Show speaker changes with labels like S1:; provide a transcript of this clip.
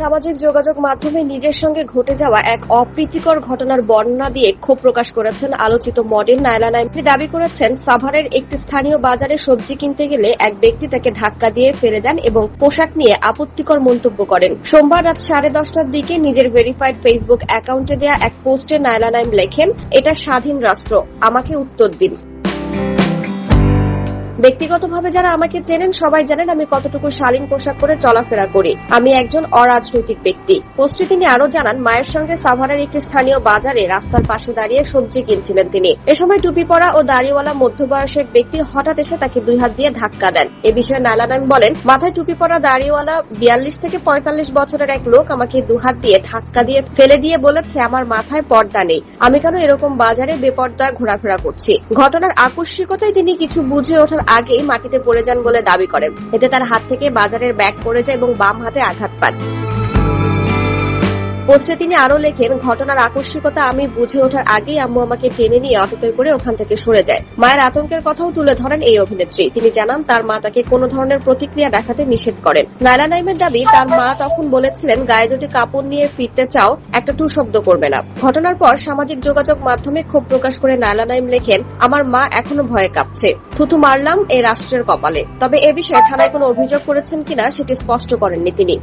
S1: সামাজিক যোগাযোগ মাধ্যমে নিজের সঙ্গে ঘটে যাওয়া এক অপ্রীতিকর ঘটনার বর্ণনা দিয়ে ক্ষোভ প্রকাশ করেছেন আলোচিত মডেল নায়লা নাইম। তিনি দাবি করেছেন, সাভারের একটি স্থানীয় বাজারে সবজি কিনতে গেলে এক ব্যক্তি তাকে ধাক্কা দিয়ে ফেলে দেন এবং পোশাক নিয়ে আপত্তিকর মন্তব্য করেন। সোমবার রাত 10:30টার দিকে নিজের ভেরিফাইড ফেসবুক অ্যাকাউন্টে দেয়া এক পোস্টে নায়লা নাইম লেখেন, এটা স্বাধীন রাষ্ট্র, আমাকে উত্তর দিন। ব্যক্তিগতভাবে যারা আমাকে চেনেন সবাই জানেন আমি কতটুকু শালীন পোশাক পরে চলাফেরা করি। আমি একজন অরাজনৈতিক ব্যক্তি। পোস্টে তিনি আরো জানান, মায়ের সঙ্গে সাভারের একটি স্থানীয় বাজারে রাস্তার পাশে দাঁড়িয়ে সবজি কিনছিলেন তিনি। এ সময় টুপি পরা ও দাড়িওয়ালা মধ্যবয়সী এক ব্যক্তি হঠাৎ এসে তাকে 2 হাত দিয়ে ধাক্কা দেন। এ বিষয়ে নায়লা নাইম বলেন, মাথায় টুপি পরা দাড়িওয়ালা 42 থেকে 45 বছরের এক লোক আমাকে 2 হাত দিয়ে ধাক্কা দিয়ে ফেলে দিয়ে বলেছে আমার মাথায় পর্দা নেই, আমি কেন এরকম বাজারে বেপর্দা ঘোরাফেরা করছি। ঘটনার আকস্মিকতায় তিনি কিছু বুঝে ওঠার আগেই মাটিতে পড়ে যান বলে দাবি করেন। এতে তার হাত থেকে বাজারের ব্যাগ পড়ে যায় এবং বাম হাতে আঘাত পান। পোস্টে তিনি আরো লেখেন, ঘটনার আকস্মিকতা আমি বুঝে ওঠার আগেই আম্মু আমাকে টেনে নিয়ে অটোতে করে ওখান থেকে সরে যায়। মায়ের আতঙ্কের কথাও তুলে ধরেন এই অভিনেত্রী। তিনি জানান তার মা তাকে কোনো ধরনের প্রতিক্রিয়া দেখাতে নিষেধ করেন। নায়লা নাইমের দাবি, তার মা তখন বলেছিলেন, গায়ে যদি কাপড় নিয়ে ফিরতে চাও একটা টু শব্দ করবে না। ঘটনার পর সামাজিক যোগাযোগ মাধ্যমে ক্ষোভ প্রকাশ করে নায়লা নাইম লেখেন, আমার মা এখনো ভয়ে কাঁপছে, থুথু মারলাম এই রাষ্ট্রের কপালে। তবে এ বিষয়ে থানায় কোনো অভিযোগ করেছেন কিনা সেটি স্পষ্ট করেননি তিনি।